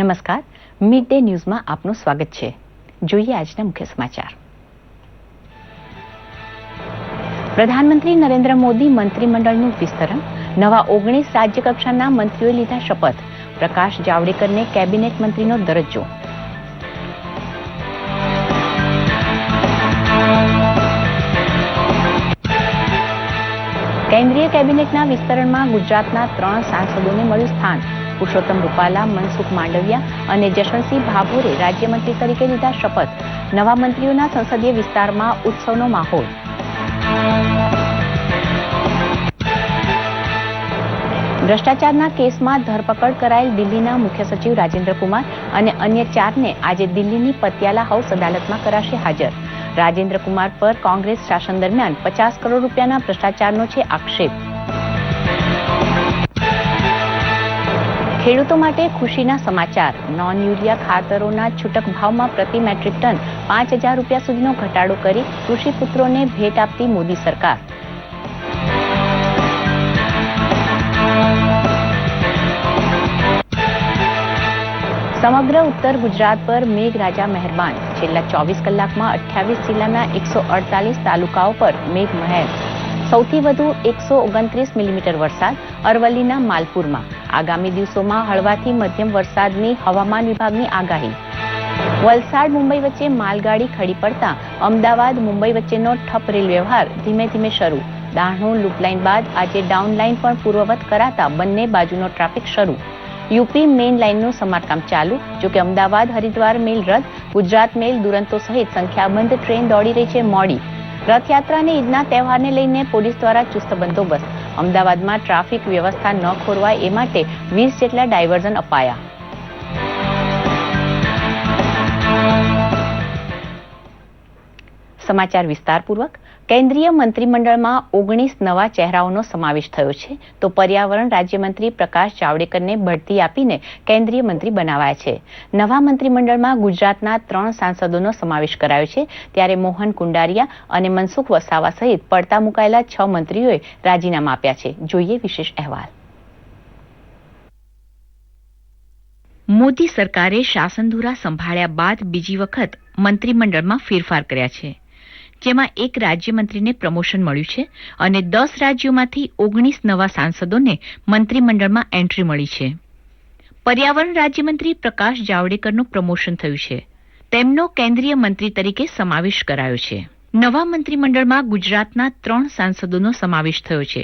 નમસ્કાર, mid day ન્યૂઝમાં આપનું સ્વાગત છે. જોઈએ આજના મુખ્ય સમાચાર. પ્રધાનમંત્રી નરેન્દ્ર મોદી મંત્રીમંડળનું વિસ્તરણ, નવા 19 રાજ્યકક્ષાના મંત્રીઓએ લીધા શપથ, પ્રકાશ જાવડેકરને કેબિનેટ મંત્રીનો દરજ્જો. કેન્દ્રીય કેબિનેટના વિસ્તરણમાં ગુજરાતના 3 સાંસદોને મળ્યું સ્થાન. પુરુષોત્તમ રૂપાલા, મનસુખ માંડવિયા અને જશવંતસિંહ ભાભોરે રાજ્યમંત્રી તરીકે લીધા શપથ. નવા મંત્રીઓના સંસદીય વિસ્તારમાં ઉત્સવનો માહોલ. ભ્રષ્ટાચારના કેસમાં ધરપકડ કરાયેલ દિલ્હીના મુખ્ય સચિવ રાજેન્દ્ર કુમાર અને અન્ય 4ને આજે દિલ્હીની પતિયાલા હાઉસ અદાલતમાં કરાશે હાજર. રાજેન્દ્ર કુમાર પર કોંગ્રેસ શાસન દરમિયાન 50 કરોડ રૂપિયાના ભ્રષ્ટાચારનો છે આક્ષેપ. ખેડૂતો માટે ખુશીના સમાચાર. નોન યુરિયા ખાતરોના છૂટક ભાવમાં પ્રતિ મેટ્રિક ટન 5,000 રૂપિયા સુધીનો ઘટાડો કરી કૃષિપુત્રોને ભેટ આપતી મોદી સરકાર. સમગ્ર ઉત્તર ગુજરાત પર મેઘરાજા મહેરબાન. છેલ્લા 24 કલાકમાં 28 જિલ્લાના 148 તાલુકાઓ પર મેઘમહેર. સૌથી વધુ 129 મિલીમીટર વરસાદ અરવલ્લીના માલપુરમાં. આગામી દિવસોમાં હળવાથી મધ્યમ વરસાદની હવામાન વિભાગની આગાહી. વલસાડ મુંબઈ વચ્ચે માલગાડી ખડી પડતા અમદાવાદ મુંબઈ વચ્ચેનો ઠપ રેલ વ્યવહાર ધીમે ધીમે શરૂ. દાણુ લૂપલાઇન બાદ આજે ડાઉન લાઇન પણ પૂર્વવત કરાતા બંને બાજુનો ટ્રાફિક શરૂ. યુપી મેઇન લાઇનનું સમારકામ ચાલુ. જોકે અમદાવાદ હરિદ્વાર મેલ રદ. ગુજરાત મેલ દુરંતો સહિત સંખ્યાબંધ ટ્રેન દોડી રહી છે મોડી. રથયાત્રા અને ઈદના તહેવારને લઈને પોલીસ દ્વારા ચુસ્ત બંદોબસ્ત. અમદાવાદમાં ટ્રાફિક વ્યવસ્થા ન ખોરવાય એ માટે 20 જેટલા ડાયવર્ઝન અપાયા. સમાચાર વિસ્તારપૂર્વક. કેન્દ્રીય મંત્રીમંડળમાં 19 નવા ચહેરાઓનો સમાવેશ થયો છે, તો પર્યાવરણ રાજ્યમંત્રી પ્રકાશ જાવડેકરને બઢતી આપીને કેન્દ્રીય મંત્રી બનાવાયા છે. નવા મંત્રીમંડળમાં ગુજરાતના 3 સાંસદોનો સમાવેશ કરાયો છે, ત્યારે મોહન કુંડારિયા અને મનસુખ વસાવા સહિત પડતા મુકાયેલા 6 મંત્રીઓએ રાજીનામા આપ્યા છે. જોઈએ વિશેષ અહેવાલ. મોદી સરકારે શાસનધુરા સંભાળ્યા બાદ બીજી વખત મંત્રીમંડળમાં ફેરફાર કર્યા છે, જેમાં એક રાજ્યમંત્રીને પ્રમોશન મળ્યું છે અને 10 રાજ્યોમાંથી 19 નવા સાંસદોને મંત્રીમંડળમાં એન્ટ્રી મળી છે. પર્યાવરણ રાજ્યમંત્રી પ્રકાશ જાવડેકરનું પ્રમોશન થયું છે. તેમનો કેન્દ્રીય મંત્રી તરીકે સમાવેશ કરાયો છે. નવા મંત્રીમંડળમાં ગુજરાતના 3 સાંસદોનો સમાવેશ થયો છે.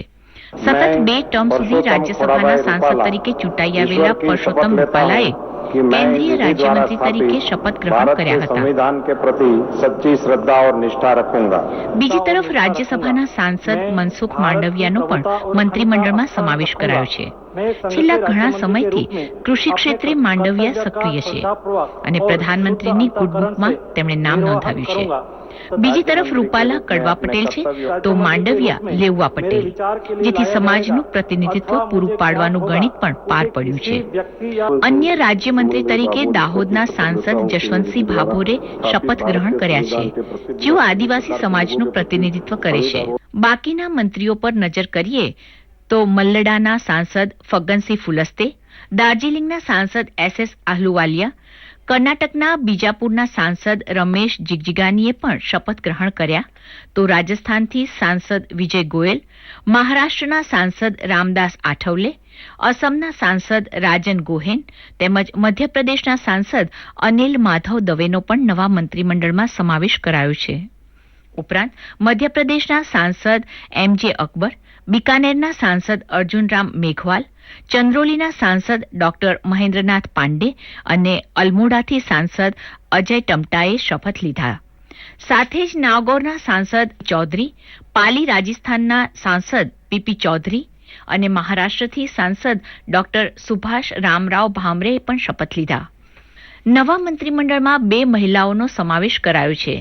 સતત 2 ટર્મ સુધી રાજ્યસભાના સાંસદ તરીકે ચૂંટાઈ આવેલા પુરુષોત્તમ રૂપાલાએ केंद्रीय राज्यमंत्री तरीके शपथ ग्रहण કર્યા હતા. संविधान के प्रति सच्ची श्रद्धा और निष्ठा रखूंगा. બીજી તરફ રાજ્યસભાના સાંસદ મનસુખ માંડવિયાનો પણ મંત્રીમંડળમાં સમાવેશ કરાયો છે. છેલ્લા ઘણા સમયથી કૃષિ ક્ષેત્રે માંડવિયા સક્રિય છે અને પ્રધાનમંત્રીની ગુડબુકમાં તેમણે નામ નોંધાવ્યું છે. બીજી તરફ રૂપાલા કડવા પટેલ છે, તો માંડવિયા લેઉવા પટેલ, જેથી સમાજનું પ્રતિનિધિત્વ પૂરું પાડવાનું ગણિત પણ પાર પડ્યું છે. અન્ય રાજ્યમંત્રી તરીકે દાહોદના સાંસદ જશવંતસિંહ ભાભોરે શપથ ગ્રહણ કર્યા છે, જેઓ આદિવાસી સમાજનું પ્રતિનિધિત્વ કરે છે. બાકીના મંત્રીઓ પર નજર કરીએ તો મલ્લડાના સાંસદ ફગ્ગનસિંહ ફુલસ્તે, દાર્જિલિંગના સાંસદ SS આહલુવાલિયા, કર્ણાટકના બીજાપુરના સાંસદ રમેશ જીગજીગાનીએ પણ શપથ ગ્રહણ કર્યા, તો રાજસ્થાનથી સાંસદ વિજય ગોયલ, મહારાષ્ટ્રના સાંસદ રામદાસ આઠવલે, અસમના સાંસદ રાજન ગોહેન તેમજ મધ્યપ્રદેશના સાંસદ અનિલ માધવ દવેનો પણ નવા મંત્રીમંડળમાં સમાવેશ કરાયો છે. ઉપરાંત મધ્યપ્રદેશના સાંસદ MJ અકબર, બિકાનેરના સાંસદ અર્જુનરામ મેઘવાલ, ચંદ્રોલીના સાંસદ ડોક્ટર મહેન્દ્રનાથ પાંડે અને અલ્મોડાથી સાંસદ અજય ટમટાએ શપથ લીધા. સાથે જ નાગૌરના સાંસદ ચૌધરી, પાલી રાજસ્થાનના સાંસદ PP ચૌધરી અને મહારાષ્ટ્રથી સાંસદ ડોક્ટર સુભાષ રામરાવ ભામરેએ પણ શપથ લીધા. નવા મંત્રીમંડળમાં 2 મહિલાઓનો સમાવેશ કરાયો છે,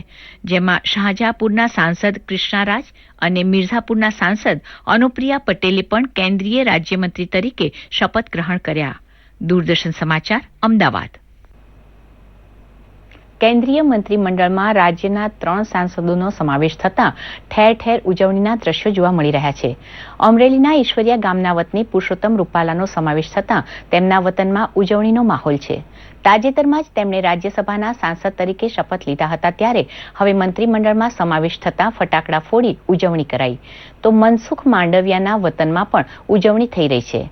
જેમાં શાહજહાપુરના સાંસદ કૃષ્ણારાજ અને મિર્ઝાપુરના સાંસદ અનુપ્રિયા પટેલે પણ કેન્દ્રીય રાજ્યમંત્રી તરીકે શપથ ગ્રહણ કર્યા. દૂરદર્શન સમાચાર, અમદાવાદ. કેન્દ્રીય મંત્રીમંડળમાં રાજ્યના 3 સાંસદોનો સમાવેશ થતાં ઠેર ઠેર ઉજવણીના દ્રશ્યો જોવા મળી રહ્યા છે. અમરેલીના ઈશ્વરિયા ગામના વતની પુરુષોત્તમ રૂપાલાનો સમાવેશ થતાં તેમના વતનમાં ઉજવણીનો માહોલ છે. તાજેતરમાં જ તેમણે રાજ્યસભાના સાંસદ તરીકે શપથ લીધા હતા, ત્યારે હવે મંત્રીમંડળમાં સમાવેશ થતાં ફટાકડા ફોડી ઉજવણી કરાઈ. તો મનસુખ માંડવિયાના વતનમાં પણ ઉજવણી થઈ રહી છે.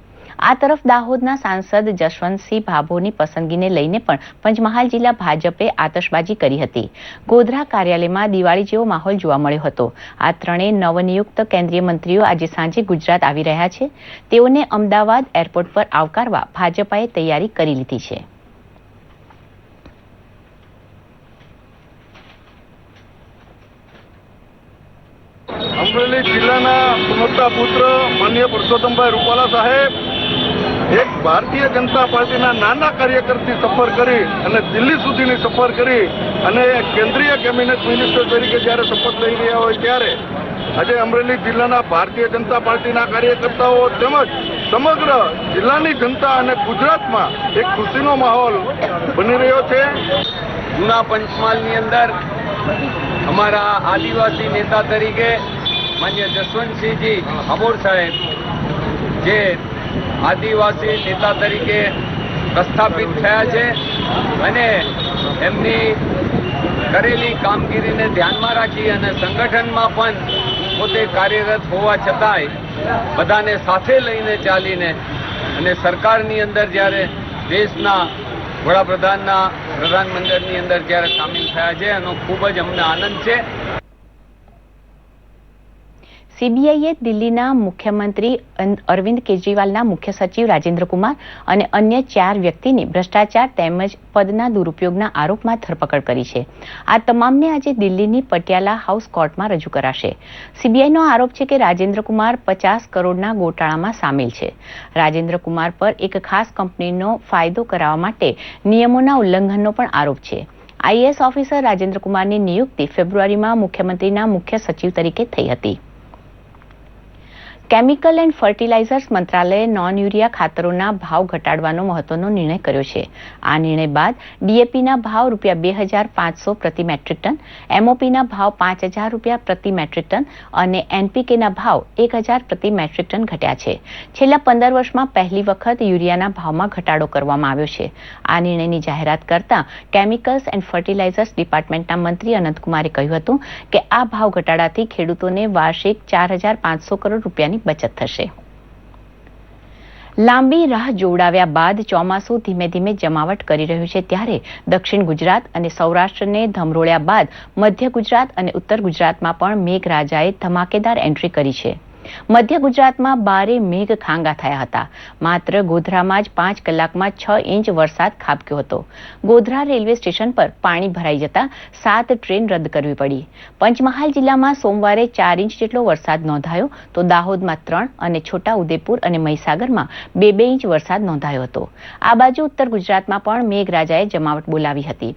આ તરફ દાહોદના સાંસદ જશવંતસિંહ ભાભોરની પસંદગીને લઈને પણ પંચમહાલ જિલ્લા ભાજપે આતશબાજી કરી હતી. ગોધરા કાર્યાલયમાં દિવાળી જેવો માહોલ જોવા મળ્યો હતો. આ ત્રણેય નવનિયુક્ત કેન્દ્રીય મંત્રીઓ આજે સાંજે ગુજરાત આવી રહ્યા છે. તેઓને અમદાવાદ એરપોર્ટ પર આવકારવા ભાજપાએ તૈયારી કરી લીધી છે. અમરેલી જિલ્લાના સુમતતા પુત્ર માનનીય પુરુષોત્તમભાઈ રૂપાલા સાહેબ એક ભારતીય જનતા પાર્ટીના નાના કાર્યકરથી સફર કરી અને દિલ્હી સુધીની સફર કરી અને કેન્દ્રીય કેબિનેટ મિનિસ્ટર તરીકે જ્યારે શપથ લઈ રહ્યા હોય ત્યારે આજે અમરેલી જિલ્લાના ભારતીય જનતા પાર્ટીના કાર્યકર્તાઓ તેમજ સમગ્ર જિલ્લાની જનતા અને ગુજરાતમાં એક ખુશીનો માહોલ બની રહ્યો છે. જૂના પંચમહાલની અંદર અમારા આદિવાસી નેતા તરીકે માન્ય જશવંતસિંહજી ભાભોર સાહેબ જે આદિવાસી નેતા તરીકે પ્રસ્થાપિત થયા છે અને એમની કરેલી કામગીરીને ધ્યાનમાં રાખી અને સંગઠનમાં પણ પોતે કાર્યરત હોવા છતાંય બધાને સાથે લઈને ચાલીને અને સરકારની અંદર જ્યારે દેશના વડાપ્રધાનના પ્રધાનમંત્રીની અંદર જ્યારે સામેલ થયા છે એનો ખૂબ જ અમને આનંદ છે. સીબીઆઈએ દિલ્હીના મુખ્યમંત્રી અરવિંદ કેજરીવાલના મુખ્ય સચિવ રાજેન્દ્ર કુમાર અને અન્ય 4 વ્યક્તિની ભ્રષ્ટાચાર તેમજ પદના દુરુપયોગના આરોપમાં ધરપકડ કરી છે. આ તમામને આજે દિલ્હીની પટિયાલા હાઉસ કોર્ટમાં રજૂ કરાશે. સીબીઆઈનો આરોપ છે કે રાજેન્દ્ર કુમાર 50 કરોડના ગોટાળામાં સામેલ છે. રાજેન્દ્ર કુમાર પર એક ખાસ કંપનીનો ફાયદો કરાવવા માટે નિયમોના ઉલ્લંઘનનો પણ આરોપ છે. આઈએએસ ઓફિસર રાજેન્દ્ર કુમારની નિયુક્તિ ફેબ્રુઆરીમાં મુખ્યમંત્રીના મુખ્ય સચિવ તરીકે થઈ હતી. કેમિકલ એન્ડ ફર્ટિલાઇઝર્સ મંત્રાલયે નોન યુરિયા ખાતરોના ભાવ ઘટાડવાનો મહત્વનો નિર્ણય કર્યો છે. આ નિર્ણય બાદ ડીએપીના ભાવ ₹2,500 પ્રતિ મેટ્રિક ટન, એમઓપીના ભાવ ₹5,000 પ્રતિ મેટ્રિક ટન અને એનપીકેના ભાવ ₹1,000 પ્રતિ મેટ્રિક ટન ઘટ્યા છે. છેલ્લા 15 વર્ષમાં પહેલી વખત યુરિયાના ભાવમાં ઘટાડો કરવામાં આવ્યો છે. આ નિર્ણયની જાહેરાત કરતા કેમિકલ્સ એન્ડ ફર્ટિલાઇઝર્સ ડિપાર્ટમેન્ટના મંત્રી અનંતકુમારે કહ્યું હતું કે આ ભાવ ઘટાડાથી ખેડૂતોને વાર્ષિક ₹4,500 કરોડ બચત થશે. લાંબી રાહ જોવડાવ્યા બાદ ચોમાસું ધીમે ધીમે જમાવટ કરી રહ્યું છે, ત્યારે દક્ષિણ ગુજરાત અને સૌરાષ્ટ્રને ધમરોળ્યા બાદ મધ્ય ગુજરાત અને ઉત્તર ગુજરાતમાં પણ મેઘરાજાએ ધમાકેદાર એન્ટ્રી કરી છે. મધ્ય ગુજરાતમાં ભારે મેઘ ખાંગા થયા હતા. માત્ર ગોધરામાં જ 5 કલાકમાં 6 ઇંચ વરસાદ ખાબક્યો હતો. ગોધરા રેલવે સ્ટેશન પર પાણી ભરાઈ જતા 7 ટ્રેન રદ કરવી પડી. પંચમહાલ જિલ્લામાં સોમવારે 4 ઇંચ જેટલો વરસાદ નોંધાયો, તો દાહોદમાં 3 અને છોટાઉદેપુર અને મહીસાગરમાં 2 ઇંચ વરસાદ નોંધાયો હતો. આ બાજુ ઉત્તર ગુજરાતમાં પણ મેઘરાજાએ જમાવટ બોલાવી હતી.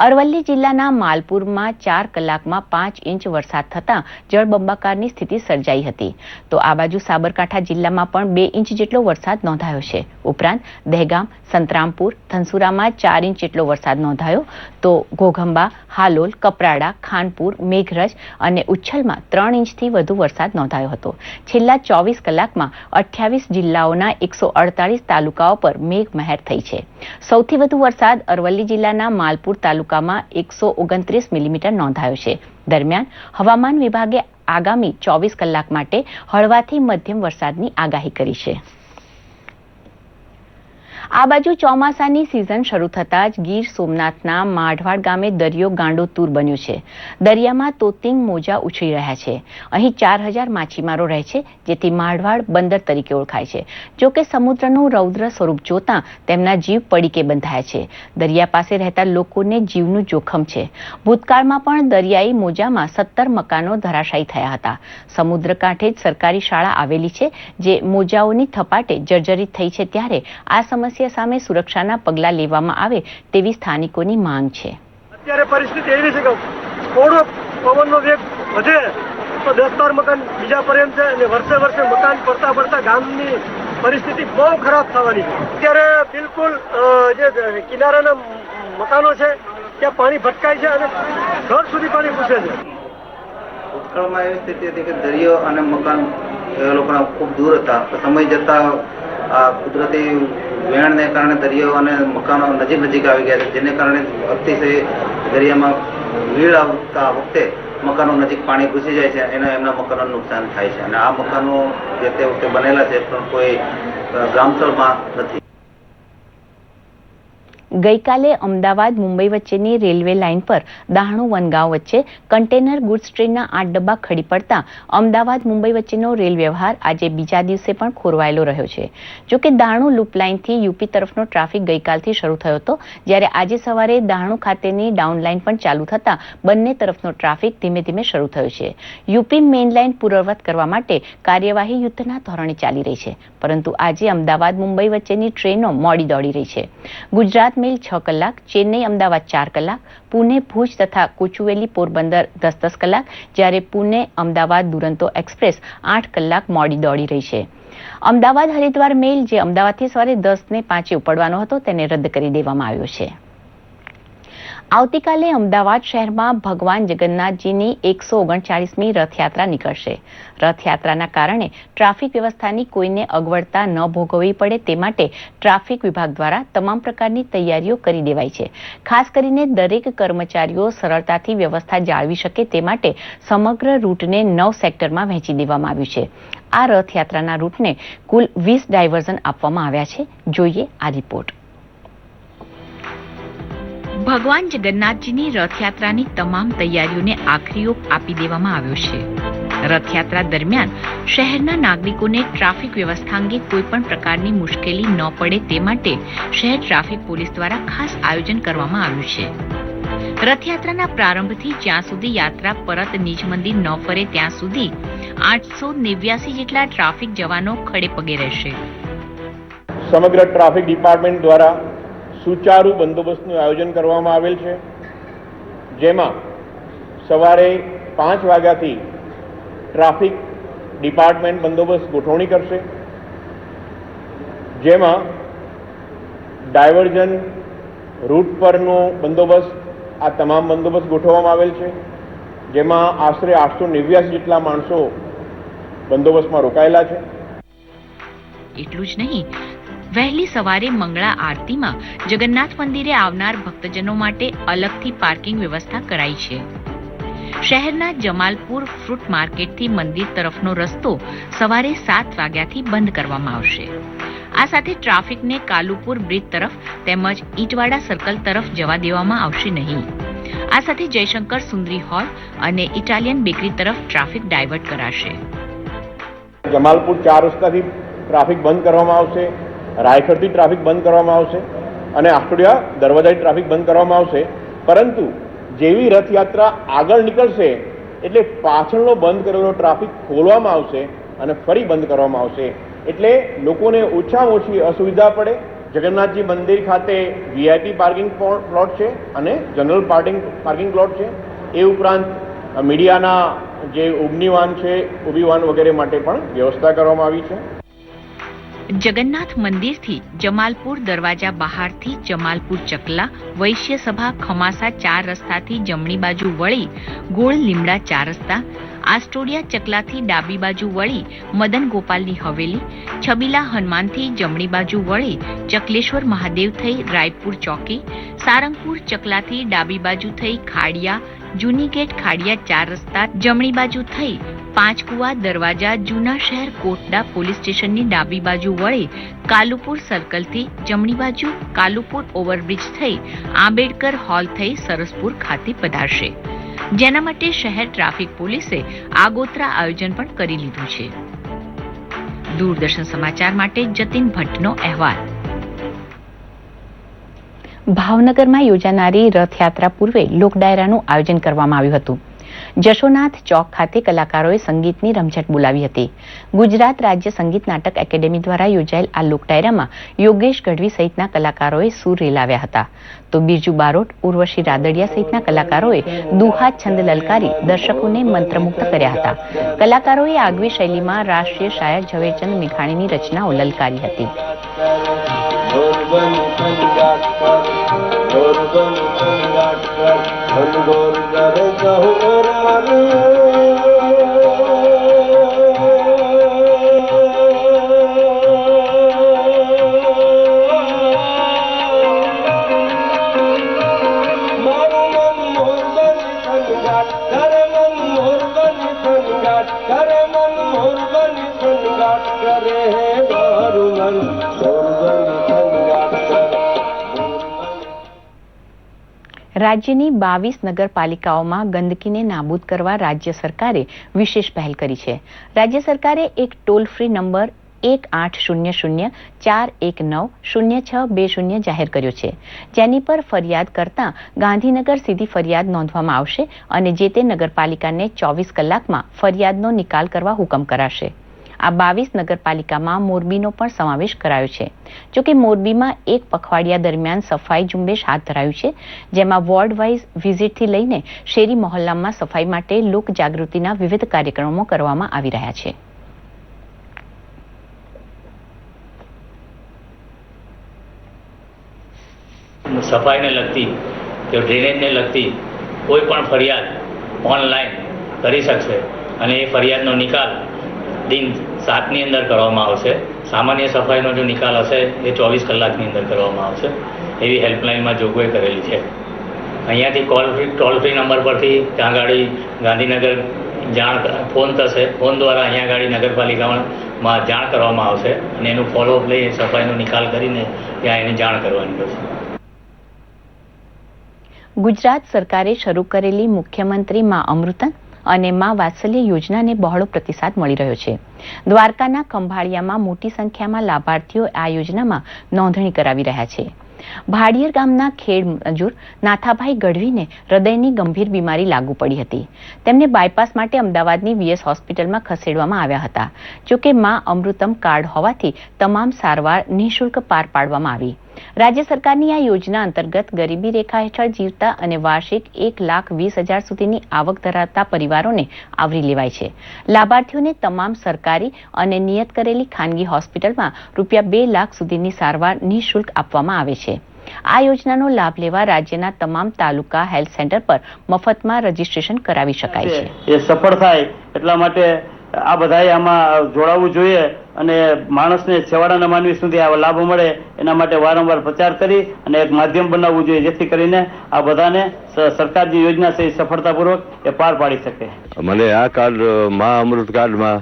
અરવલ્લી જિલ્લાના માલપુરમાં 4 કલાકમાં 5 ઇંચ વરસાદ થતાં જળબંબાકારની સ્થિતિ સર્જાઈ હતી. તો આ બાજુ સાબરકાંઠા જિલ્લામાં પણ 2 ઇંચ જેટલો વરસાદ નોંધાયો છે. ઉપરાંત દહેગામ, સંતરામપુર, ધનસુરામાં 4 ઇંચ જેટલો વરસાદ નોંધાયો, તો ઘોઘંબા, હાલોલ, કપરાડા, ખાનપુર, મેઘરજ અને ઉચ્છલમાં 3 ઇંચથી વધુ વરસાદ નોંધાયો હતો. છેલ્લા 24 કલાકમાં 28 જિલ્લાઓના 148 તાલુકાઓ પર મેઘમહેર થઈ છે. સૌથી વધુ વરસાદ અરવલ્લી જિલ્લાના માલપુર તાલુકામાં 129 મિલીમીટર નોંધાયો છે. દરમિયાન હવામાન વિભાગે આગામી 24 કલાક માટે હળવાથી મધ્યમ વરસાદની આગાહી કરી છે. આ બાજુ ચોમાસાની સિઝન શરૂ થતાં જ ગીર સોમનાથના માઢવાડ ગામે દરિયો ગાંડોતૂર બન્યો છે. દરિયામાં તોતિંગ મોજા ઉછળી રહ્યા છે. અહીં 4000 માછીમારો રહે છે, જેથી માઢવાડ બંદર તરીકે ઓળખાય છે. જો કે સમુદ્રનું રૌદ્ર સ્વરૂપ જોતાં તેમના જીવ પડીકે બંધાયા છે. દરિયા પાસે રહેતા લોકોને જીવનું જોખમ છે. ભૂતકાળમાં પણ દરિયાઈ મોજામાં 17 મકાનો ધરાશાયી થયા હતા. સમુદ્ર કાંઠે જ સરકારી શાળા આવેલી છે, જે મોજાઓની થપાટે જર્જરિત થઈ છે, ત્યારે આ સમસ્યા સામે સુરક્ષાના પગલાં લેવામાં આવે તેવી સ્થાનિકોની માંગ છે. અત્યારે પરિસ્થિતિ એવી છે કે થોડો પવનનો વેગ વધે તો 10-12 મકાન બીજા પર્યંત છે અને વર્ષે મકાન પડતા ગામની પરિસ્થિતિ બહુ ખરાબ થવાની છે. અત્યારે બિલકુલ જે કિનારાના મકાનો છે ત્યાં પાણી ભટકાય છે અને ઘર સુધી પાણી ઘૂસે છે. ભૂતકાળમાં એવી સ્થિતિ હતી કે દરિયો અને મકાન એ લોકોના ખૂબ દૂર હતા. સમય જતા આ કુદરતી વેણને કારણે દરિયો અને મકાનો નજીક આવી ગયા છે, જેને કારણે અતિશય દરિયામાં ભીડ આવતા વખતે મકાનો નજીક પાણી ઘૂસી જાય છે, એમના મકાનોને નુકસાન થાય છે. અને આ મકાનો જે તે વખતે બનેલા છે પણ કોઈ ગ્રામતળમાં નથી. ગઈકાલે અમદાવાદ મુંબઈ વચ્ચેની રેલવે લાઇન પર દાહણુ વનગાંવ વચ્ચે કન્ટેનર ગુડ્સ ટ્રેનના 8 ડબ્બા ખડી પડતા અમદાવાદ મુંબઈ વચ્ચેનો રેલ વ્યવહાર આજે બીજા દિવસે પણ ખોરવાયેલો રહ્યો છે. જોકે દાહણુ લૂપ લાઇનથી યુપી તરફનો ટ્રાફિક ગઈકાલથી શરૂ થયો હતો, જ્યારે આજે સવારે દાહણુ ખાતેની ડાઉન લાઇન પણ ચાલુ થતા બંને તરફનો ટ્રાફિક ધીમે ધીમે શરૂ થયો છે. યુપી મેઇન લાઇન પૂર્વવત કરવા માટે કાર્યવાહી યુદ્ધના ધોરણે ચાલી રહી છે, પરંતુ આજે અમદાવાદ મુંબઈ વચ્ચેની ટ્રેનો મોડી દોડી રહી છે. ગુજરાત મેલ 6 કલાક, ચેન્નઈ અમદાવાદ 4 કલાક, પુણે ભુજ તથા કોચુવેલી પોરબંદર 10-10 કલાક, જ્યારે પુણે અમદાવાદ દુરંતો એક્સપ્રેસ 8 કલાક મોડી દોડી રહી છે. અમદાવાદ હરિદ્વાર મેલ જે અમદાવાદથી સવારે 10:05 ઉપડવાનો હતો તેને રદ કરી દેવામાં આવ્યો છે. આવતીકાલે અમદાવાદ શહેરમાં ભગવાન જગન્નાથજીની 139મી રથયાત્રા નીકળશે. રથયાત્રાના કારણે ટ્રાફિક વ્યવસ્થાની કોઈને અગવડતા ન ભોગવવી પડે તે માટે ટ્રાફિક વિભાગ દ્વારા તમામ પ્રકારની તૈયારીઓ કરી દેવાઈ છે. ખાસ કરીને દરેક કર્મચારીઓ સરળતાથી વ્યવસ્થા જાળવી શકે તે માટે સમગ્ર રૂટને 9 સેક્ટરમાં વહેંચી દેવામાં આવ્યું છે. આ રથયાત્રાના રૂટને કુલ 20 ડાયવર્ઝન આપવામાં આવ્યા છે. જોઈએ આ રિપોર્ટ. ભગવાન જગન્નાથજીની રથયાત્રાની તમામ તૈયારીઓને આખરી ઓપ આપી દેવામાં આવ્યો છે. રથયાત્રા દરમિયાન શહેરના નાગરિકોને ટ્રાફિક વ્યવસ્થા અંગે કોઈપણ પ્રકારની મુશ્કેલી ન પડે તે માટે શહેર ટ્રાફિક પોલીસ દ્વારા ખાસ આયોજન કરવામાં આવ્યું છે. રથયાત્રાના પ્રારંભથી જ્યાં સુધી યાત્રા પરત નિજ મંદિર ન ફરે ત્યાં સુધી 889 જેટલા ટ્રાફિક જવાનો ખડે પગે રહેશે. સમગ્ર ટ્રાફિક ડિપાર્ટમેન્ટ દ્વારા સુચારુ બંદોબસ્તનું આયોજન કરવામાં આવેલ છે, જેમાં સવારે 5 વાગ્યાથી ટ્રાફિક ડિપાર્ટમેન્ટ બંદોબસ્ત ગોઠવણી કરશે, જેમાં ડાયવર્ઝન રૂટ પરનો બંદોબસ્ત આ તમામ બંદોબસ્ત ગોઠવવામાં આવેલ છે, જેમાં આશરે 889 જેટલા માણસો બંદોબસ્તમાં રોકાયેલા છે. એટલું જ નહીં, વહેલી સવારે મંગળા આરતીમાં જગન્નાથ મંદિરે આવનાર ભક્તજનો માટે અલગથી પાર્કિંગ વ્યવસ્થા કરાઈ છે. શહેરના જમાલપુર ફ્રૂટ માર્કેટથી મંદિર તરફનો રસ્તો સવારે 7 વાગ્યાથી બંધ કરવામાં આવશે. આ સાથે ટ્રાફિકને કાલુપુર બ્રિજ તરફ તેમજ ઈંટવાડા સર્કલ તરફ જવા દેવામાં આવશે નહીં. આ સાથે જયશંકર સુંદરી હોલ અને ઇટાલિયન બેકરી તરફ ટ્રાફિક ડાયવર્ટ કરાશે. જમાલપુર 4 રસ્તાથી ટ્રાફિક બંધ કરવામાં આવશે, રાયખડથી ટ્રાફિક બંધ કરવામાં આવશે અને આસ્ટોડિયા દરવાજાથી ટ્રાફિક બંધ કરવામાં આવશે. પરંતુ જેવી રથયાત્રા આગળ નીકળશે એટલે પાછળનો બંધ કરેલો ટ્રાફિક ખોલવામાં આવશે અને ફરી બંધ કરવામાં આવશે, એટલે લોકોને ઓછામાં ઓછી અસુવિધા પડે. જગન્નાથજી મંદિર ખાતે વીઆઈપી પાર્કિંગ પ્લોટ છે અને જનરલ પાર્કિંગ પ્લોટ છે. એ ઉપરાંત મીડિયાના જે ઊભી વાન છે, ઊભી વાન વગેરે માટે પણ વ્યવસ્થા કરવામાં આવી છે. જગન્નાથ મંદિરથી જમાલપુર દરવાજા બહારથી જમાલપુર ચકલા, વૈશ્ય સભા ખમાસા 4 રસ્તાથી જમણી બાજુ વળી ગોળ લીમડા 4 રસ્તા, આસ્ટોડિયા ચકલાથી ડાબી બાજુ વળી મદન ગોપાલની હવેલી, છબીલા હનુમાનથી જમણી બાજુ વળી ચકલેશ્વર મહાદેવ થઈ રાયપુર ચોકી, સારંગપુર ચકલાથી ડાબી બાજુ થઈ ખાડિયા, જૂની ગેટ ખાડિયા 4 રસ્તા જમણી બાજુ થઈ પાંચકુવા દરવાજા જૂના શહેર કોટડા પોલીસ સ્ટેશનની ડાબી બાજુ વળી કાલુપુર સર્કલથી જમણી બાજુ કાલુપુર ઓવરબ્રિજ થઈ આંબેડકર હોલ થઈ સરસપુર ખાતે પધારશે, જેના માટે શહેર ટ્રાફિક પોલીસે આગોતરા આયોજન પણ કરી લીધું છે. દૂરદર્શન સમાચાર માટે જતીન ભટ્ટનો અહેવાલ. ભાવનગરમાં યોજાનારી રથયાત્રા પૂર્વે લોકડાયરાનું આયોજન કરવામાં આવ્યું હતું. જશોનાથ ચોક ખાતે કલાકારોએ સંગીતની રમઝટ બોલાવી હતી. ગુજરાત રાજ્ય સંગીત નાટક એકેડેમી દ્વારા યોજાયેલ આ લોકડાયરામાં યોગેશ ગઢવી સહિતના કલાકારોએ સૂર રેલાવ્યા હતા, તો બિરજુ બારોટ, ઉર્વશી રાદડિયા સહિતના કલાકારોએ દુહા છંદ લલકારી દર્શકોને મંત્રમુગ્ધ કર્યા હતા. કલાકારોએ આગવી શૈલીમાં રાષ્ટ્રીય શાયર ઝવેરચંદ મેઘાણીની રચનાઓ લલકારી હતી. રાજ્યની 22 નગરપાલિકાઓમાં ગંદકીને નાબૂદ કરવા રાજ્ય સરકારે વિશેષ પહેલ કરી છે. રાજ્ય સરકારે એક ટોલ ફ્રી નંબર 180041900620 જાહેર કર્યો છે, જેની પર ફરિયાદ કરતા ગાંધીનગર સીધી ફરિયાદ નોંધવામાં આવશે અને જે તે નગરપાલિકાને 24 કલાકમાં ફરિયાદનો નિકાલ કરવા હુકમ કરાશે. આ 22 નગરપાલિકામાં મોરબીનો પણ સમાવેશ કરાયો છે. જોકે મોરબીમાં એક પખવાડિયા દરમિયાન સફાઈ ઝુંબેશ હાથ ધરાયું છે, જેમાં વોર્ડ વાઇઝ વિઝિટથી લઈને શેરી મહોલ્લામાં સફાઈ માટે લોક જાગૃતિના વિવિધ કાર્યક્રમો કરવામાં આવી રહ્યા છે. સફાઈને લગતી કે ડ્રેનેજને લગતી કોઈ પણ ફરિયાદ ઓનલાઈન કરી શકશે અને એ ફરિયાદનો નિકાલ દિન 7ની અંદર કરવામાં આવશે. સામાન્ય સફાઈનો જો નિકાલ હશે એ 24 કલાકની અંદર કરવામાં આવશે. એવી હેલ્પલાઇનમાં જોગવાઈ કરેલી છે. અહીંયાથી ટોલ ફ્રી નંબર પરથી ત્યાં ગાડી ગાંધીનગર ફોન થશે. ફોન દ્વારા અહીંયા ગાડી નગરપાલિકામાં જાણ કરવામાં આવશે અને એનું ફોલોઅપ લઈ સફાઈનો નિકાલ કરીને ત્યાં એની જાણ કરવાની થશે. ગુજરાત સરકારે શરૂ કરેલી મુખ્યમંત્રી મા અમૃતન અને મા વાત્સલ્ય યોજનાને બહોળો પ્રતિસાદ મળી રહ્યો છે. દ્વારકાના ખંભાળિયામાં મોટી સંખ્યામાં લાભાર્થીઓ આ યોજનામાં નોંધણી કરાવી રહ્યા છે. ભાડિયર ગામના ખેડ મજૂર નાથાભાઈ ગઢવીને હૃદયની ગંભીર બીમારી લાગુ પડી હતી. તેમને બાયપાસ માટે અમદાવાદની વીએસ હોસ્પિટલમાં ખસેડવામાં આવ્યા હતા. જોકે મા અમૃતમ કાર્ડ હોવાથી તમામ સારવાર નિઃશુલ્ક પાર પાડવામાં આવી. રાજ્ય સરકારની આ યોજના અંતર્ગત ગરીબી રેખા હેઠળ જીવતા અને વાર્ષિક 1,20,000 સુધીની આવક ધરાવતા પરિવારોને આવરી લેવાય છે. લાભાર્થીઓને તમામ સરકારી અને નિયત કરેલી ખાનગી હોસ્પિટલમાં રૂપિયા 2 લાખ સુધીની સારવાર નિઃશુલ્ક આપવામાં આવે છે. આ યોજનાનો લાભ લેવા રાજ્યના તમામ તાલુકા હેલ્થ સેન્ટર પર મફતમાં રજીસ્ટ્રેશન કરાવી શકાય છે. એ સફળ થાય એટલા માટે આ બધાએ આમાં જોડાવવું જોઈએ અને માણસને છેવાડાના માનવી સુધી આ લાભ મળે એના માટે વારંવાર પ્રચાર કરી અને એક માધ્યમ બનાવવું જોઈએ, જેથી કરીને આ બધાને સરકાર જે યોજના છે એ સફળતાપૂર્વક એ પાર પાડી શકે. મને આ કાર્ડ મા અમૃત કાર્ડમાં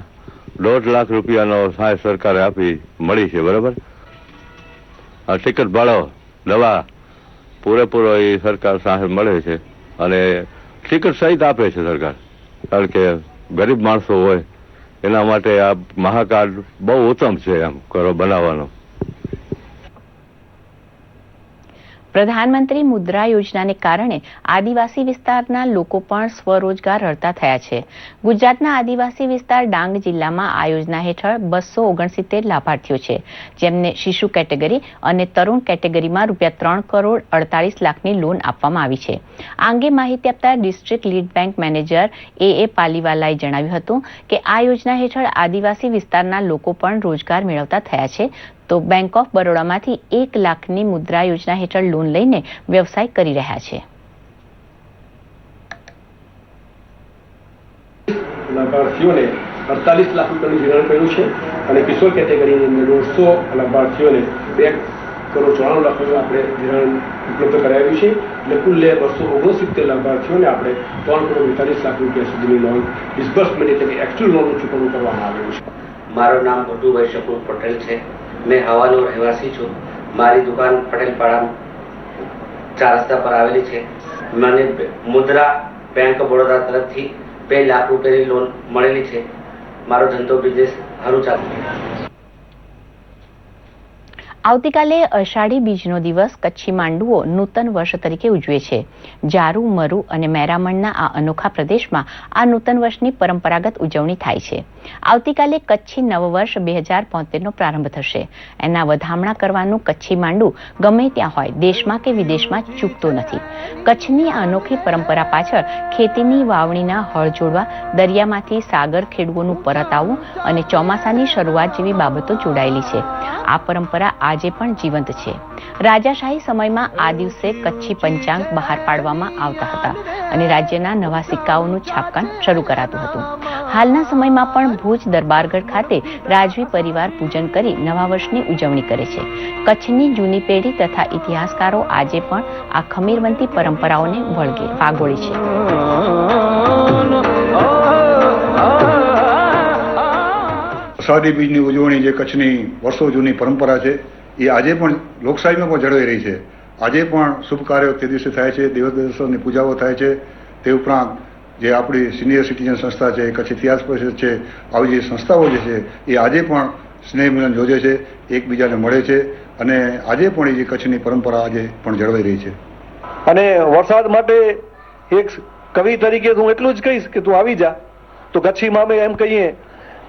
1.5 લાખ રૂપિયાનો સહાય સરકારે આપી મળી છે. બરાબર, આ ટિકિટ ભાડો દવા પૂરેપૂરો એ સરકાર સહાય મળે છે અને ટિકિટ સહિત આપે છે સરકાર. કારણ કે ગરીબ માણસો હોય એના માટે આ મહાકાર્ડ બહુ ઉત્તમ છે એમ બનાવવાનો. પ્રધાનમંત્રી મુદ્રા યોજનાને કારણે આદિવાસી વિસ્તારના લોકો પણ સ્વરોજગાર હરતા થયા છે. ગુજરાતના આદિવાસી વિસ્તાર ડાંગ જિલ્લામાં આ યોજના હેઠળ 269 લાભાર્થીઓ છે, જેમને શિશુ કેટેગરી અને તરુણ કેટેગરીમાં રૂપિયા 3,48 લાખની લોન આપવામાં આવી છે. આ અંગે માહિતી આપતા ડિસ્ટ્રિક્ટ લીડ બેંક મેનેજર એ પાલીવાલાએ જણાવ્યું હતું કે આ યોજના હેઠળ આદિવાસી વિસ્તારના લોકો પણ રોજગાર મેળવતા થયા છે. તો બેંક ઓફ બરોડામાંથી 1 લાખની મુદ્રા યોજના હેઠળ લોન લઈને વ્યવસાય કરી રહ્યા છે. લાભાર્થીઓને 48 લાખ રૂપિયાનું ધિરાણ કર્યું છે અને કિશોર કેટેગરીની અંદર 150 લાભાર્થીઓને 2,94 લાખ રૂપિયા આપણે ધિરાણ ઉપલબ્ધ કરાવ્યું છે. એટલે કુલ 269 લાભાર્થીઓને આપણે 3,42 લાખ રૂપિયા સુધીની લોન ડિસ્બર્સમેન્ટ એટલે કે એક્ચ્યુઅલ લોનનું ચૂકવણું કરવામાં આવ્યું છે. મારું નામ ભટુભાઈ શકુર પટેલ છે. મેં હવાનો રહેવાસી છું. મારી દુકાન પટેલપાડા 4 રસ્તા પર આવેલી છે. મને મુદ્રા બેંક ઓફ બરોડા તરફથી 2 લાખ રૂપિયાની લોન મળેલી છે. મારો ધંધો બિઝનેસ સારું ચાલુ છે. આવતીકાલે અષાઢી બીજનો દિવસ કચ્છી માંડુઓ નૂતન વર્ષ તરીકે ઉજવે છે. જારુ, મરુ અને મેરામણના આ અનોખા પ્રદેશમાં આ નૂતન વર્ષની પરંપરાગત ઉજવણી થાય છે. આવતીકાલે કચ્છી નવવર્ષ 2075નો પ્રારંભ થશે. એના વધામણા કરવાનું કચ્છી માંડુ ગમે ત્યાં હોય, દેશમાં કે વિદેશમાં ચૂકતો નથી. કચ્છની આ અનોખી પરંપરા પાછળ ખેતીની વાવણીના હળ જોડવા, દરિયામાંથી સાગર ખેડૂઓનું પરત આવવું અને ચોમાસાની શરૂઆત જેવી બાબતો જોડાયેલી છે. આ પરંપરા આ આજે પણ જીવંત છે. રાજાશાહી સમયમાં આ દિવસે કચ્છી પંચાંગ બહાર પાડવામાં આવતા હતા અને રાજ્યના નવા સિક્કાઓનું છાપકામ શરૂ કરાતું હતું. હાલના સમયમાં પણ ભુજ દરબારગઢ ખાતે રાજવી પરિવાર પૂજન કરી નવા વર્ષની ઉજવણી કરે છે. કચ્છની જૂની પેઢી તથા ઇતિહાસકારો આજે પણ આ ખમીરવંતી પરંપરાઓને વાગોળે છે. અષાઢી બીજની ઉજવણી જે કચ્છની વર્ષો જૂની પરંપરા છે એ આજે પણ લોકશાહીમાં પણ જળવાઈ રહી છે. આજે પણ શુભ કાર્યો તે દિવસે થાય છે, દેવદર્શનની પૂજાઓ થાય છે. તે ઉપરાંત જે આપણી સિનિયર સિટીઝન સંસ્થા છે, કચ્છ ઇતિહાસ પરિષદ છે, આવી જે સંસ્થાઓ જે છે એ આજે પણ સ્નેહ મિલન યોજે છે, એકબીજાને મળે છે અને આજે પણ એ જે કચ્છની પરંપરા આજે પણ જળવાઈ રહી છે. અને વરસાદ માટે એક કવિ તરીકે હું એટલું જ કહીશ કે તું આવી જા. તો કચ્છીમાં અમે એમ કહીએ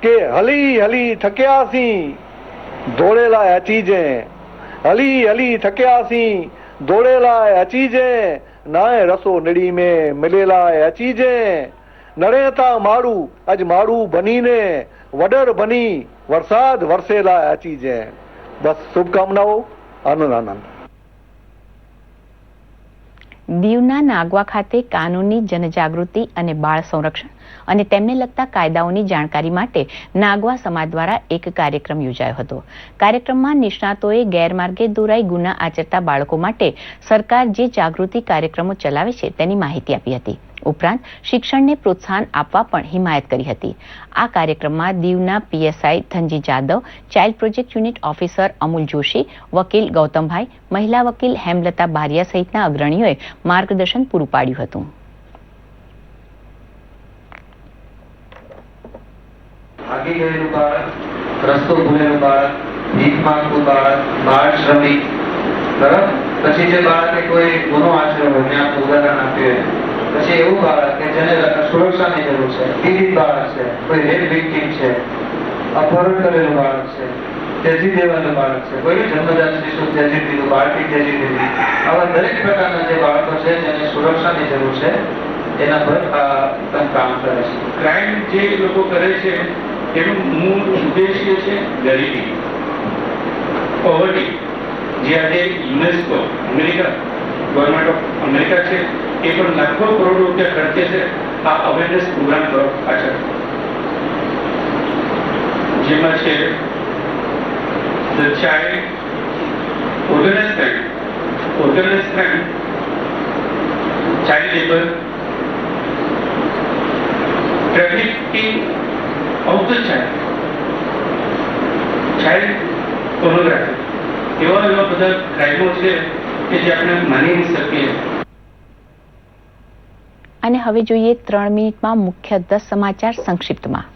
કે હલી હલી થક્યાસી દોડેલા અચીજે, હલી હલી થક્યાસી દોડેલા અચીજે, નાય રસો નડી મેં મિલેલા અચીજે, નરેતા મારું આજ મારું બનીને વડર બની વરસાદ વરસેલા અચીજે. બસ શુભકામનાઓ. આનંદ આનંદ. દીવના નાગવા ખાતે કાનૂની જનજાગૃતિ અને બાળ સંરક્ષણ અને તેમને લગતા કાયદાઓની જાણકારી માટે નાગવા સમાજ દ્વારા એક કાર્યક્રમ યોજાયો હતો. કાર્યક્રમમાં નિષ્ણાતોએ ગેરમાર્ગે દોરાઈ ગુના આચરતા બાળકો માટે સરકાર જે જાગૃતિ કાર્યક્રમો ચલાવે છે તેની માહિતી આપી હતી. ઉપરાંત શિક્ષણને પ્રોત્સાહન આપવા પણ હિમાયત કરી હતી. આ કાર્યક્રમમાં દીવના PSI Dhanji Jadav, child project unit officer Amul Joshi, વકીલ ગૌતમભાઈ, મહિલા વકીલ હેમલતા બારિયા સહિતના અગ્રણીઓએ માર્ગદર્શન પૂરું પાડ્યું હતું. ભાગી ગયેલું બાળક, રસ્તો ભૂલેલું બાળક, ભીખ માંગતું બાળક, બાળ શ્રમિક, બરાબર. પછી જે બાળકે કોઈ ગુનો આચર્યો હોય, મેં આપનું ઉદાહરણ આપ્યું, પછી એવું બાળક કે જેને સુરક્ષાની જરૂર છે, પીડિત બાળક છે, કોઈ રેપ વિક્ટિમ છે, અપહરણ કરેલું બાળક છે, ત્યજી દેવાયેલું બાળક છે, કોઈ જન્મજાત શિશુ ત્યજી દીધું, બાળકી ત્યજી દીધી, આવા દરેક પ્રકારના જે બાળકો છે જેને સુરક્ષાની જરૂર છે એના પર કામ કરે છે. ક્રાઇમ જે લોકો કરે છે એનું મૂળ ઉદ્દેશ્ય છે ગરીબી, પોવર્ટી. જે આજે UNESCO America, government of America છે એ પણ લાખો કરોડ રૂપિયા ખર્ચે છે આ અવેરનેસ પ્રોગ્રામ તરફ પાછળ. જેમાં છે the child organise crime, child labour, trafficking of the child pornography, એવા બધા ક્રાઇમો છે કે જે આપણે માની નહીં શકીએ. અને હવે જોઈએ 3 મિનિટમાં મુખ્ય 10 સમાચાર સંક્ષિપ્તમાં.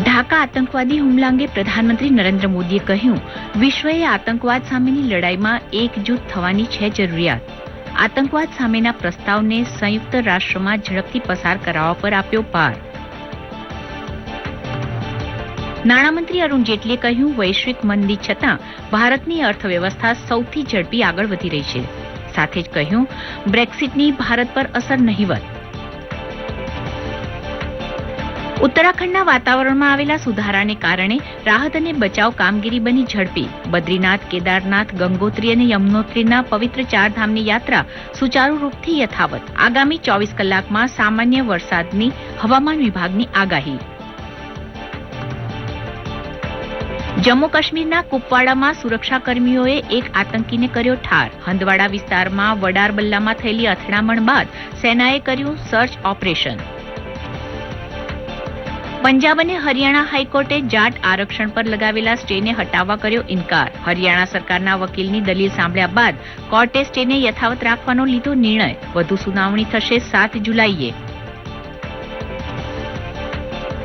ઢાકા આતંકવાદી હુમલા અંગે પ્રધાનમંત્રી નરેન્દ્ર મોદીએ કહ્યું, વિશ્વએ આતંકવાદ સામેની લડાઈમાં એકજૂથ થવાની છે જરૂરિયાત. આતંકવાદ સામેના પ્રસ્તાવને સંયુક્ત રાષ્ટ્રમાં ઝડપથી પસાર કરાવવા પર આપ્યો ભાર. નાણામંત્રી અરુણ જેટલીએ કહ્યું, વૈશ્વિક મંદી છતાં ભારતની અર્થવ્યવસ્થા સૌથી ઝડપી આગળ વધી રહી છે. સાથે જ કહ્યું, બ્રેક્સિટની ભારત પર અસર નહીવત. ઉત્તરાખંડના વાતાવરણમાં આવેલા સુધારાને કારણે રાહત અને બચાવ કામગીરી બની ઝડપી. બદ્રીનાથ, કેદારનાથ, ગંગોત્રી અને યમનોત્રીના પવિત્ર 4 ધામની યાત્રા સુચારુ રૂપથી યથાવત. આગામી 24 કલાકમાં સામાન્ય વરસાદની હવામાન વિભાગની આગાહી. જમ્મુ કાશ્મીરના કુપવાડામાં સુરક્ષાકર્મીઓએ એક આતંકીને કર્યો ઠાર. હંદવાડા વિસ્તારમાં વડારબલ્લામાં થયેલી અથડામણ બાદ સેનાએ કર્યું સર્ચ ઓપરેશન. પંજાબ અને હરિયાણા હાઈકોર્ટે જાટ આરક્ષણ પર લગાવેલા સ્ટેને હટાવવા કર્યો ઇનકાર. હરિયાણા સરકારના વકીલની દલીલ સાંભળ્યા બાદ કોર્ટે સ્ટેને યથાવત રાખવાનો લીધો નિર્ણય. વધુ સુનાવણી થશે 7 જુલાઈએ.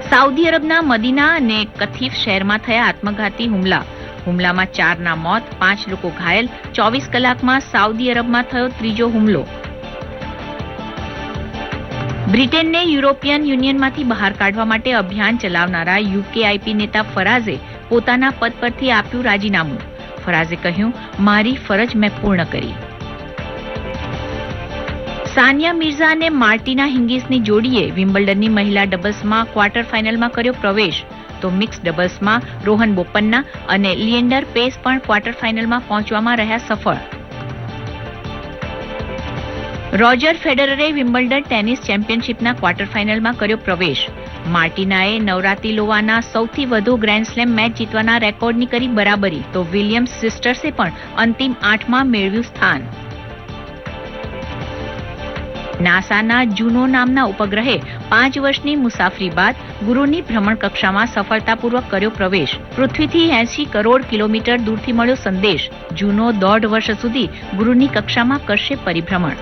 સાઉદી અરબના મદીના અને કથીફ શહેરમાં થયા આત્મઘાતી હુમલામાં 4ના મોત, 5 લોકો ઘાયલ. 24 કલાકમાં સાઉદી અરબમાં થયો ત્રીજો હુમલો. બ્રિટેનને યુરોપિયન યુનિયનમાંથી બહાર કાઢવા માટે અભિયાન ચલાવનારા યુકેઆઈપી નેતા ફરાઝે પોતાના પદ પરથી આપ્યું રાજીનામું. ફરાઝે કહ્યું, મારી ફરજ મેં પૂર્ણ કરી. સાનિયા મિર્ઝા અને માર્ટિના હિંગીસની જોડીએ વિમ્બલ્ડનની મહિલા ડબલ્સમાં ક્વાર્ટર ફાઇનલમાં કર્યો પ્રવેશ, તો મિક્સ ડબલ્સમાં રોહન બોપન્ના અને લિએન્ડર પેસ પણ ક્વાર્ટર ફાઇનલમાં પહોંચવામાં રહ્યા સફળ. રોજર ફેડરરે વિમ્બલ્ડન ટેનિસ ચેમ્પિયનશિપના ક્વાર્ટર ફાઇનલમાં કર્યો પ્રવેશ. માર્ટિનાએ નવરાતિલોવાના સૌથી વધુ ગ્રેન્ડ સ્લેમ મેચ જીતવાના રેકોર્ડની કરી બરાબરી, તો વિલિયમ્સ સિસ્ટર્સે પણ અંતિમ 8માં મેળવ્યું સ્થાન. નાસાના જૂનો નામના ઉપગ્રહે 5 વર્ષની મુસાફરી બાદ ગુરુની ભ્રમણકક્ષામાં સફળતાપૂર્વક કર્યો પ્રવેશ. પૃથ્વીથી 80 કરોડ કિલોમીટર દૂરથી મળ્યો સંદેશ. જૂનો 1.5 વર્ષ સુધી ગુરુની કક્ષામાં કરશે પરિભ્રમણ.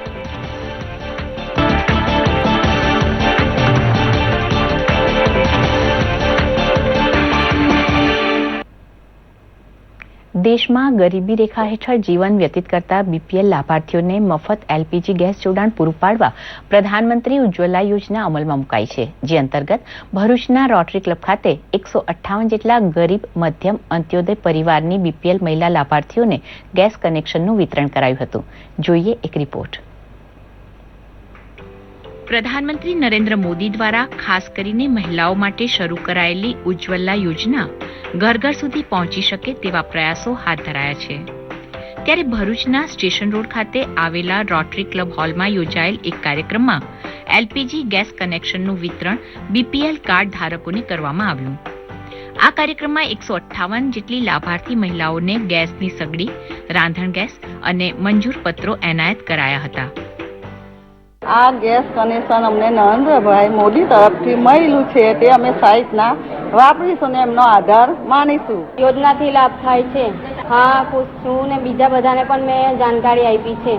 દેશમાં ગરીબી રેખા હેઠળ જીવન વ્યતીત કરતા બીપીએલ લાભાર્થીઓને મફત એલપીજી ગેસ જોડાણ પૂરું પાડવા પ્રધાનમંત્રી ઉજ્જવલા યોજના અમલમાં મુકાઈ છે, જે અંતર્ગત ભરૂચના રોટરી ક્લબ ખાતે 158 જેટલા ગરીબ મધ્યમ અંત્યોદય પરિવારની બીપીએલ મહિલા લાભાર્થીઓને ગેસ કનેક્શનનું વિતરણ કરાયું હતું. જોઈએ એક રિપોર્ટ. પ્રધાનમંત્રી નરેન્દ્ર મોદી દ્વારા ખાસ કરીને મહિલાઓ માટે શરૂ કરાયેલી ઉજ્જવલા યોજના ઘર ઘર સુધી પહોંચી શકે તેવા પ્રયાસો હાથ ધરાયા છે. ત્યારે ભરૂચના સ્ટેશન રોડ ખાતે આવેલા રોટરી ક્લબ હોલમાં યોજાયેલ એક કાર્યક્રમમાં એલપીજી ગેસ કનેક્શનનું વિતરણ બીપીએલ કાર્ડ ધારકોને કરવામાં આવ્યું. આ કાર્યક્રમમાં 158 જેટલી લાભાર્થી મહિલાઓને ગેસની સગડી, રાંધણ ગેસ અને મંજૂર પત્રો એનાયત કરાયા હતા. આ ગેસ કનેક્શન અમને નરેન્દ્રભાઈ મોદી તરફથી મળેલું છે, તે અમે સાઈટના વાપરીશું ને એમનો આધાર માનીશું. યોજનાથી લાભ થાય છે. હા, ખુશ છું ને બીજા બધાને પણ મેં જાણકારી આપી છે.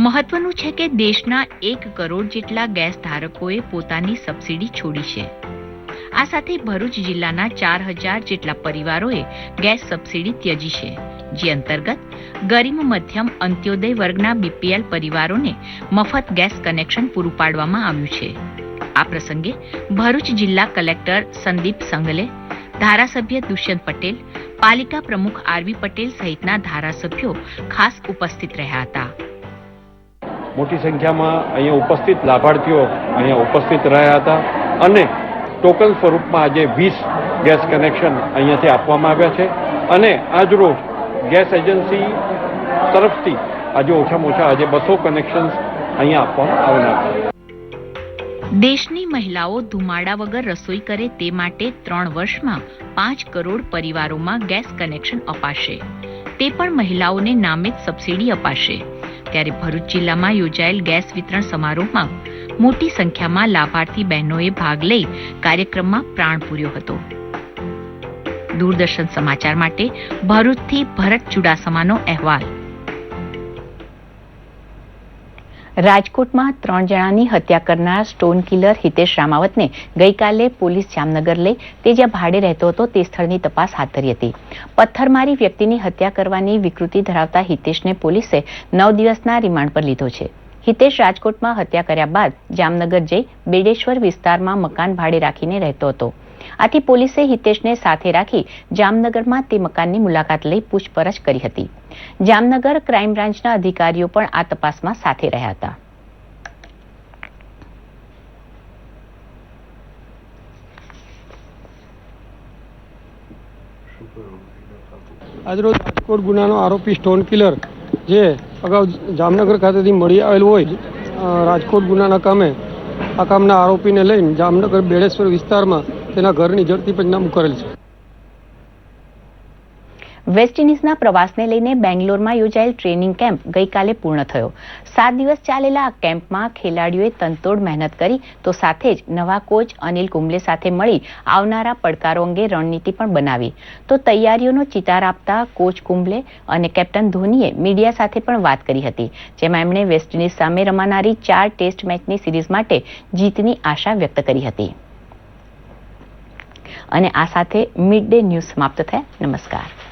મહત્વનું છે કે દેશના 1 કરોડ જેટલા ગેસ ધારકોએ પોતાની સબસિડી છોડી છે. આ સાથે ભરૂચ જિલ્લાના 4000 જેટલા પરિવારોએ ગેસ સબસિડી ત્યજી છે, જે અંતર્ગત ગરીબ મધ્યમ અંત્યોદય વર્ગના બીપીએલ પરિવારોને મફત ગેસ કનેક્શન પૂરું પાડવામાં આવ્યું છે. આ પ્રસંગે ભરૂચ જિલ્લા કલેક્ટર સંદીપ સંગલે, ધારાસભ્ય દુષ્યંત પટેલ, પાલિકા પ્રમુખ આરવી પટેલ સહિતના ધારાસભ્યો ખાસ ઉપસ્થિત રહ્યા હતા. મોટી સંખ્યામાં અહીંયા ઉપસ્થિત લાભાર્થીઓ અહીંયા ઉપસ્થિત રહ્યા હતા અને ટોકન સ્વરૂપમાં આજે 20 ગેસ કનેક્શન અહીંયાથી આપવામાં આવ્યા છે અને આજરોજ ગેસ એજન્સી તરફથી આજે ઓછામાં ઓછા આજે 200 કનેક્શન્સ અહીંયા આપવામાં આવનાર છે. દેશની મહિલાઓ ધુમાડા વગર રસોઈ કરે તે માટે 3 વર્ષમાં 5 કરોડ પરિવારોમાં ગેસ કનેક્શન અપાશે. તે પણ મહિલાઓને નામે જ સબસિડી અપાશે. ત્યારે ભરૂચ જિલ્લામાં યોજાયેલ ગેસ વિતરણ સમારોહમાં મોટી સંખ્યામાં લાભાર્થી બહેનોએ ભાગ લઈ કાર્યક્રમમાં પ્રાણ પૂર્યો હતો. દૂરદર્શન સમાચાર માટે ભરૂચથી ભરત ચુડાસમાનો અહેવાલ. રાજકોટમાં 3 જણાની હત્યા કરનાર સ્ટોન કિલર હિતેશ રામાવતને ગઈકાલે પોલીસ જામનગર લઈ તે જ્યાં ભાડે રહેતો હતો તે સ્થળની તપાસ હાથ ધરી હતી. પથ્થરમારી વ્યક્તિની હત્યા કરવાની વિકૃતિ ધરાવતા હિતેશને પોલીસે 9 દિવસના રિમાન્ડ પર લીધો છે. હિતેશ રાજકોટમાં હત્યા કર્યા બાદ જામનગર જઈ બેડેશ્વર વિસ્તારમાં મકાન ભાડે રાખીને રહેતો હતો. આથી પોલીસે હિતેશને સાથે રાખી જામનગરમાં તે મકાનની મુલાકાત લઈ પૂછપરછ કરી હતી. જામનગર ક્રાઇમ બ્રાન્ચના અધિકારીઓ પણ આ તપાસમાં સાથે રહ્યા હતા. આજરોજ રાજકોટ ગુનાનો આરોપી સ્ટોન કિલર જે અગાઉ જામનગર ખાતેથી મળી આવેલ હોય રાજકોટ ગુનાના કામે આ કામના આરોપીને લઈને જામનગર બેડેશ્વર વિસ્તારમાં તેના ઘરની ઝડપી પંચનામું કરેલ છે. વેસ્ટ ઇન્ડિઝના પ્રવાસને લઈને બેંગ્લોરમાં યોજાયેલ ટ્રેનિંગ કેમ્પ ગઈકાલે પૂર્ણ થયો. 7 દિવસ ચાલેલા આ કેમ્પમાં ખેલાડીઓએ તનતોડ મહેનત કરી તો સાથે જ નવા કોચ અનિલ કુંબલે સાથે મળી આવનારા પડકારો અંગે રણનીતિ પણ બનાવી. તો તૈયારીઓનો ચિતાર આપતા કોચ કુંબલે અને કેપ્ટન ધોનીએ મીડિયા સાથે પણ વાત કરી હતી, જેમાં એમણે વેસ્ટ ઇન્ડિઝ સામે રમાનારી 4 ટેસ્ટ મેચની સિરીઝ માટે જીતની આશા વ્યક્ત કરી હતી. અને આ સાથે મિડ ડે ન્યૂઝ સમાપ્ત થયા. નમસ્કાર.